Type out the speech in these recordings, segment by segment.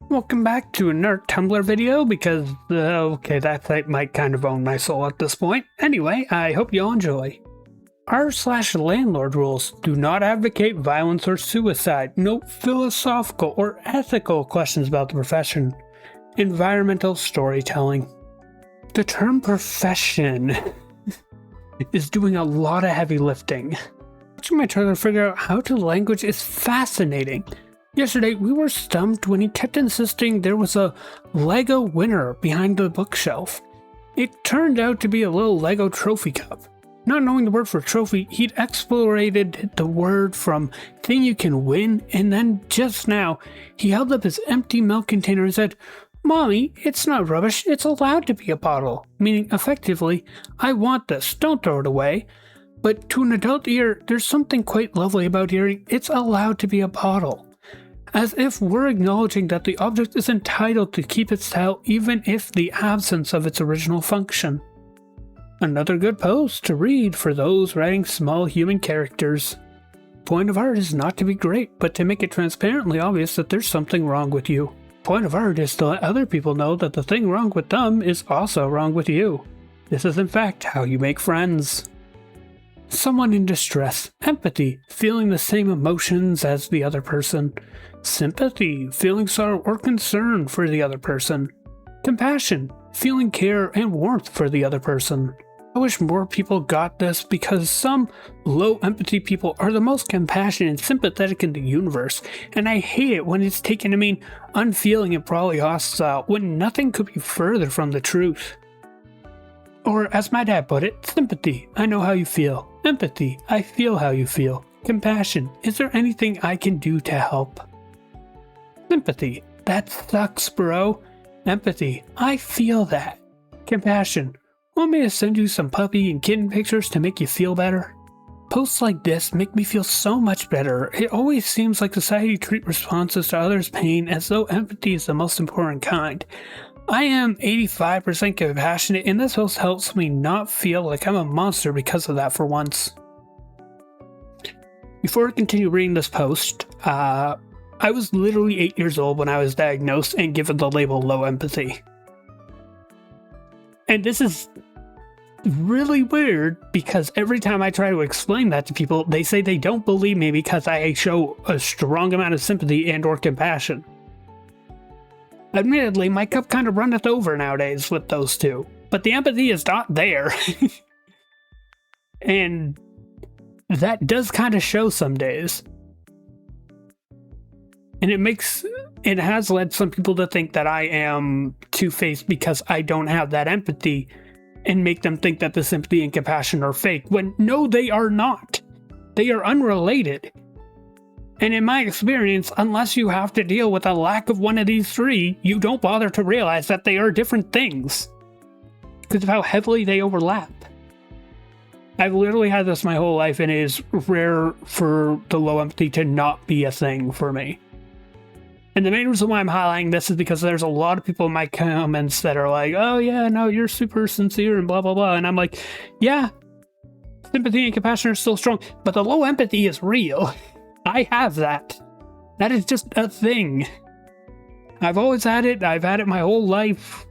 Welcome back to another Tumblr video because, okay, that site might kind of own my soul at this point. Anyway, I hope you all enjoy. R/landlord rules do not advocate violence or suicide. No philosophical or ethical questions about the profession. Environmental storytelling. The term profession is doing a lot of heavy lifting. Watching my trailer figure out how to language is fascinating. Yesterday, we were stumped when he kept insisting there was a Lego winner behind the bookshelf. It turned out to be a little Lego trophy cup. Not knowing the word for trophy, he'd explorated the word from thing you can win, and then just now, he held up his empty milk container and said, "Mommy, it's not rubbish, it's allowed to be a bottle." Meaning, effectively, I want this, don't throw it away. But to an adult ear, there's something quite lovely about hearing, it's allowed to be a bottle. As if we're acknowledging that the object is entitled to keep its style even if the absence of its original function. Another good post to read for those writing small human characters. Point of art is not to be great, but to make it transparently obvious that there's something wrong with you. Point of art is to let other people know that the thing wrong with them is also wrong with you. This is in fact how you make friends. Someone in distress. Empathy, feeling the same emotions as the other person. Sympathy, feeling sorrow or concern for the other person. Compassion, feeling care and warmth for the other person. I wish more people got this because some low empathy people are the most compassionate and sympathetic in the universe, and I hate it when it's taken to mean unfeeling and probably hostile when nothing could be further from the truth. Or as my dad put it, sympathy, I know how you feel. Empathy, I feel how you feel. Compassion, is there anything I can do to help? Sympathy, that sucks, bro. Empathy, I feel that. Compassion, want me to send you some puppy and kitten pictures to make you feel better? Posts like this make me feel so much better. It always seems like society treats responses to others' pain as though empathy is the most important kind. I am 85% compassionate, and this post helps me not feel like I'm a monster because of that for once. Before I continue reading this post, I was literally 8 years old when I was diagnosed and given the label low empathy. And this is really weird because every time I try to explain that to people, they say they don't believe me because I show a strong amount of sympathy and or compassion. Admittedly, my cup kind of runneth over nowadays with those two, but the empathy is not there. And that does kind of show some days. And it has led some people to think that I am two-faced because I don't have that empathy and make them think that the sympathy and compassion are fake, when no, they are not. They are unrelated. And in my experience, unless you have to deal with a lack of one of these three, you don't bother to realize that they are different things because of how heavily they overlap. I've literally had this my whole life, and it is rare for the low empathy to not be a thing for me. And the main reason why I'm highlighting this is because there's a lot of people in my comments that are like, oh yeah, no, you're super sincere and blah, blah, blah. And I'm like, yeah, sympathy and compassion are still strong, but the low empathy is real. I have that. That is just a thing. I've always had it. I've had it my whole life.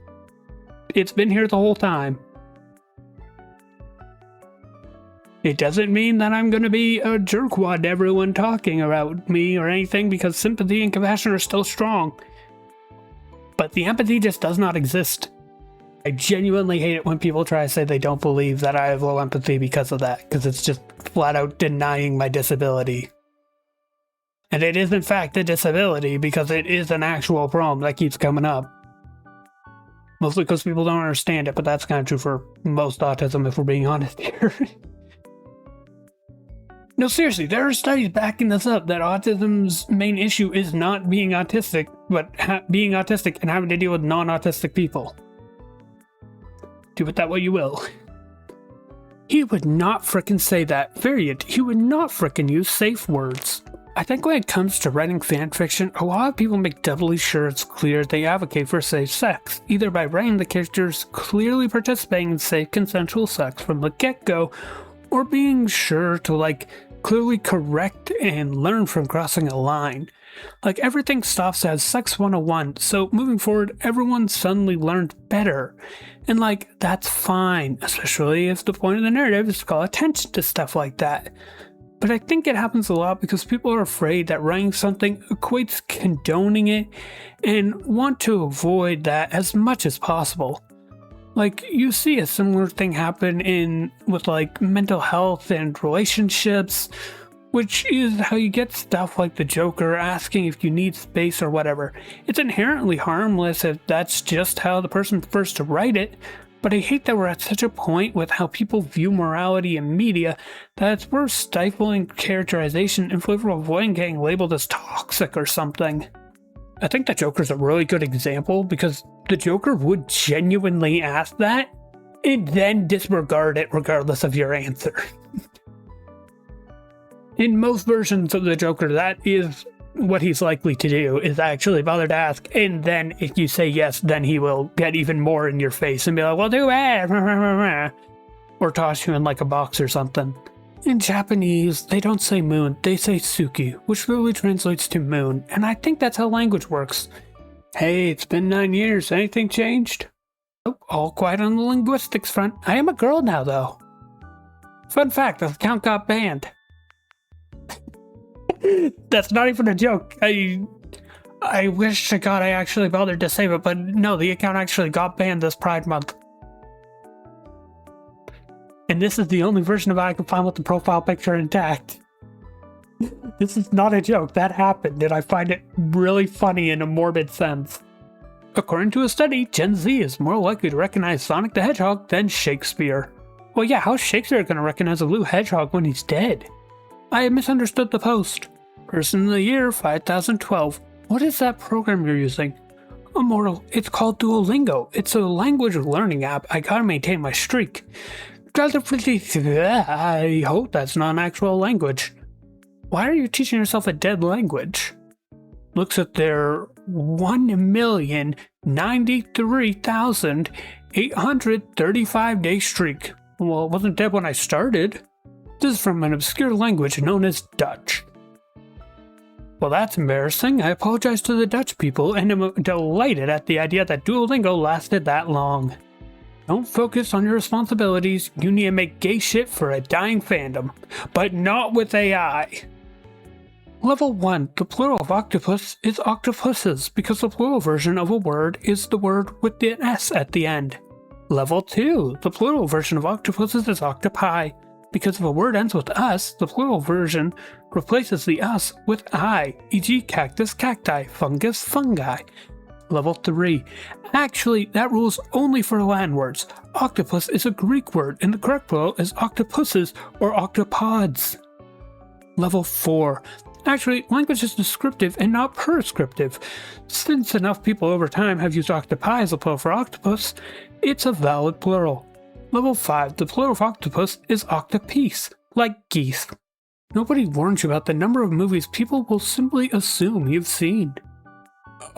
It's been here the whole time. It doesn't mean that I'm going to be a jerkwad to everyone talking about me or anything, because sympathy and compassion are still strong. But the empathy just does not exist. I genuinely hate it when people try to say they don't believe that I have low empathy because of that, because it's just flat out denying my disability. And it is in fact a disability because it is an actual problem that keeps coming up. Mostly because people don't understand it, but that's kind of true for most autism if we're being honest here. No, seriously, there are studies backing this up, that autism's main issue is not being autistic, but being autistic and having to deal with non-autistic people. Do with that what you will. He would not frickin' say that, period. He would not frickin' use safe words. I think when it comes to writing fanfiction, a lot of people make doubly sure it's clear they advocate for safe sex, either by writing the characters clearly participating in safe consensual sex from the get-go, or being sure to, like, clearly correct and learn from crossing a line. Like, everything stops as Sex 101, so moving forward, everyone suddenly learned better. And, like, that's fine, especially if the point of the narrative is to call attention to stuff like that. But I think it happens a lot because people are afraid that writing something equates condoning it and want to avoid that as much as possible. Like, you see a similar thing happen with like mental health and relationships, which is how you get stuff like the Joker asking if you need space or whatever. It's inherently harmless if that's just how the person prefers to write it, but I hate that we're at such a point with how people view morality in media that it's worth stifling characterization in favor of avoiding getting labeled as toxic or something. I think the Joker's a really good example because the Joker would genuinely ask that and then disregard it regardless of your answer. In most versions of the Joker, that is what he's likely to do, is actually bother to ask, and then if you say yes, then he will get even more in your face and be like, well, do it, or toss you in like a box or something. In Japanese, they don't say moon, they say suki, which literally translates to moon, and I think that's how language works. Hey, it's been 9 years, anything changed? Oh, all quiet on the linguistics front. I am a girl now, though. Fun fact, the account got banned. That's not even a joke. I wish to God I actually bothered to save it, but no, the account actually got banned this Pride Month. And this is the only version of it I could find with the profile picture intact. This is not a joke, that happened, and I find it really funny in a morbid sense. According to a study, Gen Z is more likely to recognize Sonic the Hedgehog than Shakespeare. Well, yeah, how's Shakespeare gonna recognize a blue hedgehog when he's dead? I had misunderstood the post. Person of the year, 5012. What is that program you're using? Immortal, it's called Duolingo. It's a language learning app. I gotta maintain my streak. I hope that's not an actual language. Why are you teaching yourself a dead language? Looks at their 1,093,835 day streak. Well, it wasn't dead when I started. This is from an obscure language known as Dutch. Well, that's embarrassing. I apologize to the Dutch people and am delighted at the idea that Duolingo lasted that long. Don't focus on your responsibilities. You need to make gay shit for a dying fandom, but not with AI. Level 1. The plural of octopus is octopuses because the plural version of a word is the word with the S at the end. Level 2. The plural version of octopuses is octopi because if a word ends with us, the plural version replaces the us with I, e.g. cactus, cacti, fungus, fungi. Level 3. Actually, that rule is only for Latin words. Octopus is a Greek word, and the correct plural is octopuses or octopods. Level 4. Actually, language is descriptive and not prescriptive. Since enough people over time have used octopi as a plural for octopus, it's a valid plural. Level 5. The plural of octopus is octopiece, like geese. Nobody warns you about the number of movies people will simply assume you've seen.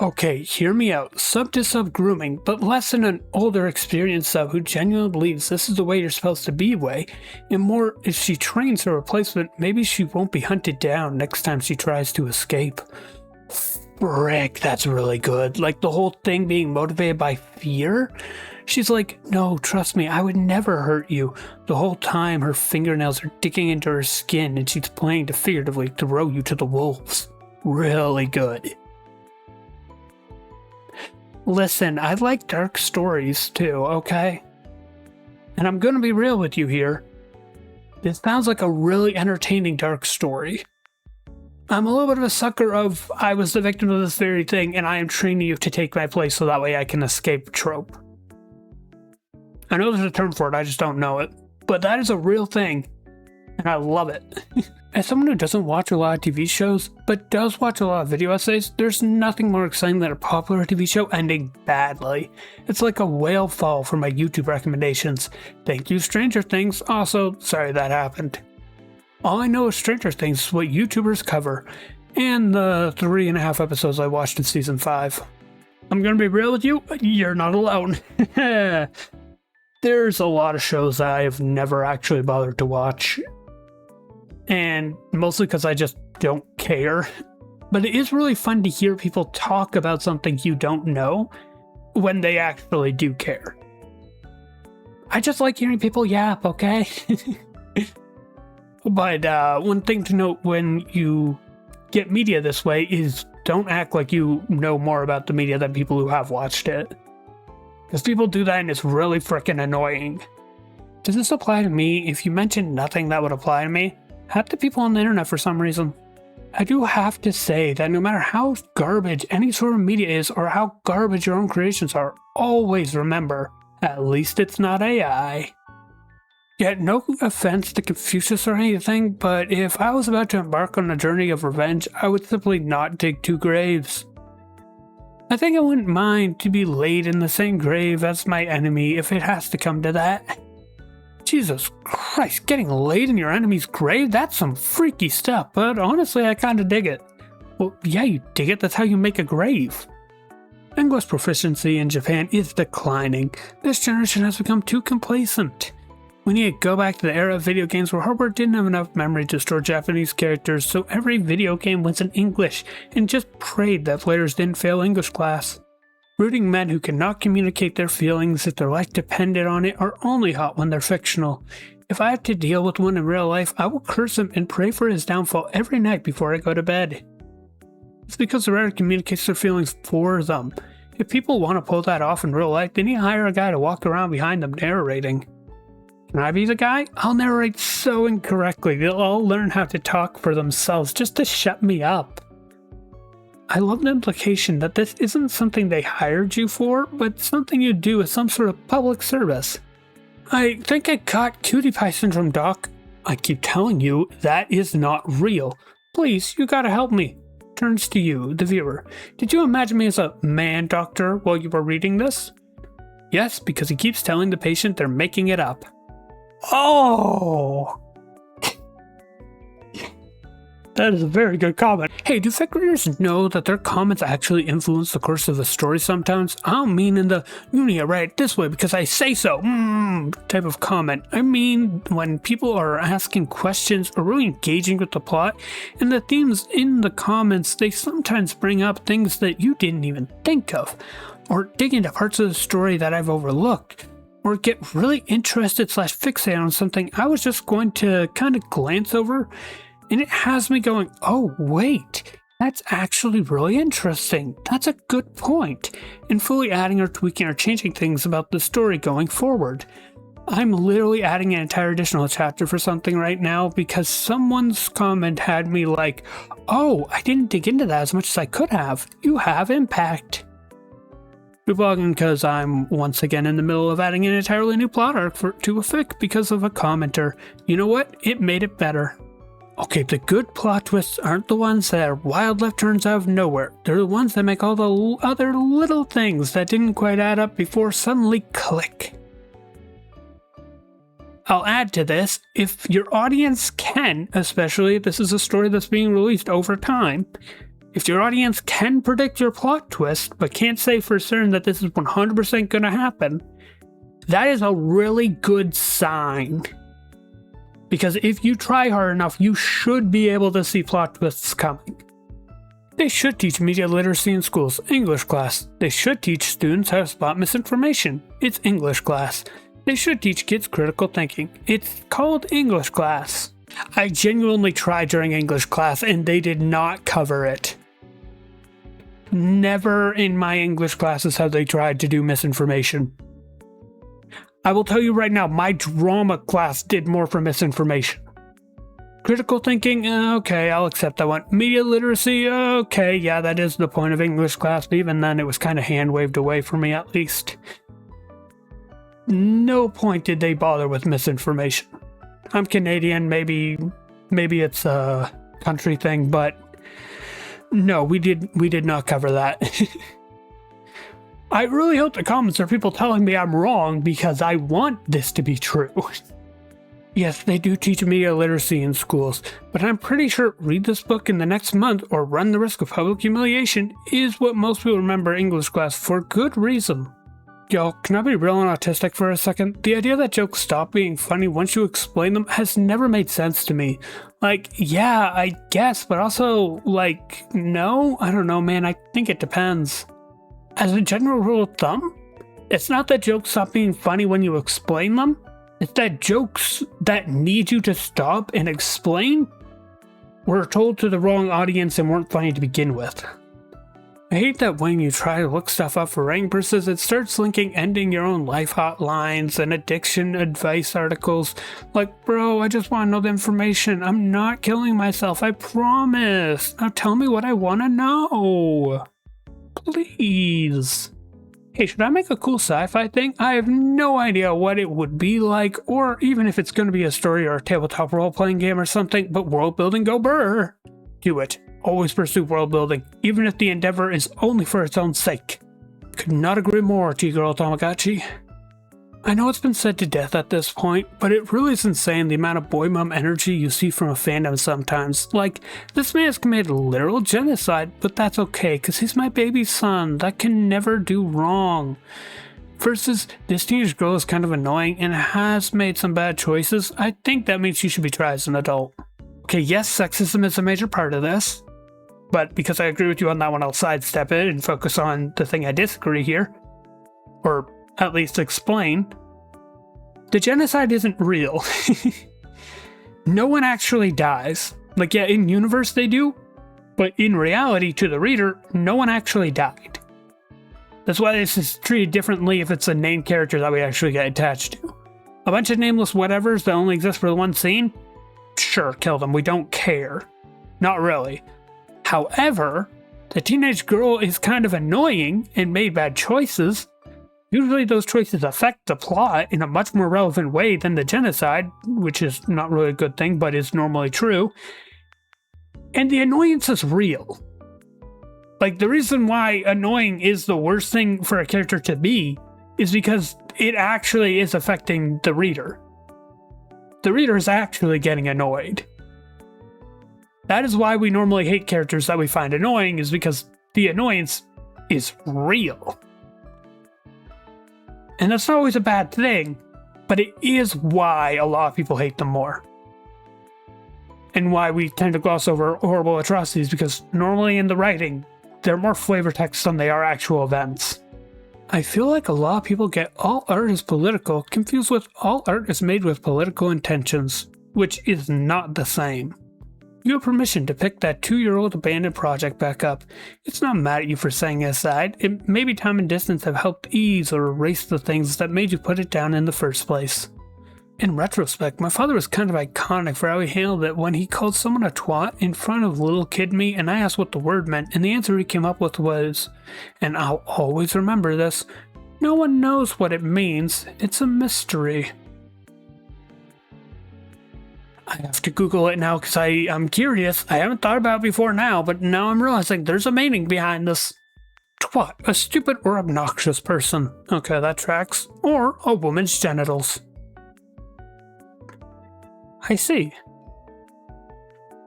Okay, hear me out. Sub to sub grooming, but less in an older experienced sub who genuinely believes this is the way you're supposed to be way, and more if she trains her replacement, maybe she won't be hunted down next time she tries to escape. Frick, that's really good. Like the whole thing being motivated by fear? She's like, no, trust me, I would never hurt you. The whole time her fingernails are digging into her skin and she's planning to figuratively throw you to the wolves. Really good. Listen, I like dark stories too, okay? And I'm gonna be real with you here. This sounds like a really entertaining dark story. I'm a little bit of a sucker of, I was the victim of this very thing and I am training you to take my place so that way I can escape trope. I know there's a term for it, I just don't know it. But that is a real thing, and I love it. As someone who doesn't watch a lot of TV shows, but does watch a lot of video essays, there's nothing more exciting than a popular TV show ending badly. It's like a whale fall for my YouTube recommendations. Thank you, Stranger Things. Also, sorry that happened. All I know of Stranger Things is what YouTubers cover, and the 3.5 episodes I watched in Season 5. I'm gonna be real with you, you're not alone. There's a lot of shows that I have never actually bothered to watch. and mostly because I just don't care. But it is really fun to hear people talk about something you don't know when they actually do care. I just like hearing people yap, okay? But one thing to note when you get media this way is don't act like you know more about the media than people who have watched it. Because people do that and it's really freaking annoying. Does this apply to me? If you mention nothing that would apply to me, half the people on the internet for some reason. I do have to say that no matter how garbage any sort of media is or how garbage your own creations are, always remember, at least it's not AI. Yet no offense to Confucius or anything, but if I was about to embark on a journey of revenge, I would simply not dig 2 graves. I think I wouldn't mind to be laid in the same grave as my enemy if it has to come to that. Jesus Christ, getting laid in your enemy's grave? That's some freaky stuff, but honestly I kinda dig it. Well, yeah, you dig it, that's how you make a grave. English proficiency in Japan is declining. This generation has become too complacent. We need to go back to the era of video games where hardware didn't have enough memory to store Japanese characters, so every video game was in English, and just prayed that players didn't fail English class. Rooting men who cannot communicate their feelings if their life depended on it are only hot when they're fictional. If I have to deal with one in real life, I will curse him and pray for his downfall every night before I go to bed. It's because the writer communicates their feelings for them. If people want to pull that off in real life, they need to hire a guy to walk around behind them narrating. Can I be the guy? I'll narrate so incorrectly they'll all learn how to talk for themselves just to shut me up. I love the implication that this isn't something they hired you for, but something you do as some sort of public service. I think I caught cutie pie syndrome, Doc. I keep telling you, that is not real. Please, you gotta help me. Turns to you, the viewer. Did you imagine me as a man doctor while you were reading this? Yes, because he keeps telling the patient they're making it up. Oh! That is a very good comment. Hey, do fic readers know that their comments actually influence the course of the story sometimes? I don't mean in the, you need to write it this way because I say so, type of comment. I mean when people are asking questions or really engaging with the plot, and the themes in the comments, they sometimes bring up things that you didn't even think of, or dig into parts of the story that I've overlooked, or get really interested / fixate on something I was just going to kind of glance over. And it has me going, oh wait, that's actually really interesting. That's a good point. And fully adding or tweaking or changing things about the story going forward. I'm literally adding an entire additional chapter for something right now because someone's comment had me like, oh, I didn't dig into that as much as I could have. You have impact. Reblogging because I'm once again in the middle of adding an entirely new plot arc to a fic because of a commenter. You know what? It made it better. Okay, the good plot twists aren't the ones that are wild left turns out of nowhere. They're the ones that make all the other little things that didn't quite add up before suddenly click. I'll add to this, if your audience can, especially if this is a story that's being released over time, if your audience can predict your plot twist, but can't say for certain that this is 100% going to happen, that is a really good sign. Because if you try hard enough, you should be able to see plot twists coming. They should teach media literacy in schools, English class. They should teach students how to spot misinformation. It's English class. They should teach kids critical thinking. It's called English class. I genuinely tried during English class and they did not cover it. Never in my English classes have they tried to do misinformation. I will tell you right now, my drama class did more for misinformation. Critical thinking, okay, I'll accept that one. Media literacy, okay, yeah, that is the point of English class, but even then it was kind of hand-waved away for me at least. No point did they bother with misinformation. I'm Canadian, maybe it's a country thing, but no, we did not cover that. I really hope the comments are people telling me I'm wrong because I want this to be true. Yes, they do teach media literacy in schools, but I'm pretty sure read this book in the next month or run the risk of public humiliation is what most people remember English class for good reason. Yo, can I be real and autistic for a second? The idea that jokes stop being funny once you explain them has never made sense to me. Like, yeah, I guess, but also, like, no? I don't know, man. I think it depends. As a general rule of thumb, it's not that jokes stop being funny when you explain them. It's that jokes that need you to stop and explain were told to the wrong audience and weren't funny to begin with. I hate that when you try to look stuff up for writing purposes, it starts linking ending your own life hotlines and addiction advice articles. Like, bro, I just want to know the information. I'm not killing myself, I promise. Now tell me what I want to know. Please. Hey, should I make a cool sci-fi thing? I have no idea what it would be like, or even if it's going to be a story or a tabletop role-playing game or something, but world building, go brr. Do it. Always pursue world building, even if the endeavor is only for its own sake. Could not agree more, G-Girl Tamagotchi. I know it's been said to death at this point, but it really is insane the amount of boy mom energy you see from a fandom sometimes. Like, this man has committed literal genocide, but that's okay, because he's my baby son. That can never do wrong. Versus, this teenage girl is kind of annoying and has made some bad choices. I think that means she should be tried as an adult. Okay, yes, sexism is a major part of this. But because I agree with you on that one, I'll sidestep it and focus on the thing I disagree here. Or at least explain. The genocide isn't real. No one actually dies. Like, yeah, in universe they do. But in reality, to the reader, no one actually died. That's why this is treated differently if it's a named character that we actually get attached to. A bunch of nameless whatevers that only exist for the one scene? Sure, kill them. We don't care. Not really. However, the teenage girl is kind of annoying and made bad choices. Usually those choices affect the plot in a much more relevant way than the genocide, which is not really a good thing, but is normally true. And the annoyance is real. Like, the reason why annoying is the worst thing for a character to be is because it actually is affecting the reader. The reader is actually getting annoyed. That is why we normally hate characters that we find annoying, is because the annoyance is real. And that's not always a bad thing, but it is why a lot of people hate them more. And why we tend to gloss over horrible atrocities, because normally in the writing, they're more flavor text than they are actual events. I feel like a lot of people get all art is political confused with all art is made with political intentions, which is not the same. You have permission to pick that 2-year-old abandoned project back up. It's not mad at you for setting it aside. Maybe time and distance have helped ease or erase the things that made you put it down in the first place. In retrospect, my father was kind of iconic for how he handled it when he called someone a twat in front of little kid me, and I asked what the word meant, and the answer he came up with was, and I'll always remember this, no one knows what it means. It's a mystery. I have to Google it now because I'm curious. I haven't thought about it before now, but now I'm realizing there's a meaning behind this. Twat, a stupid or obnoxious person. Okay, that tracks. Or a woman's genitals. I see.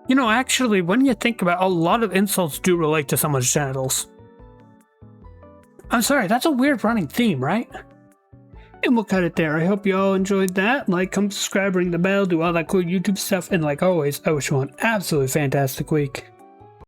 You know, actually, when you think about it, a lot of insults do relate to someone's genitals. I'm sorry, that's a weird running theme, right? And we'll cut it there. I hope you all enjoyed that. Like, comment, subscribe, ring the bell, do all that cool YouTube stuff. And like always, I wish you an absolutely fantastic week.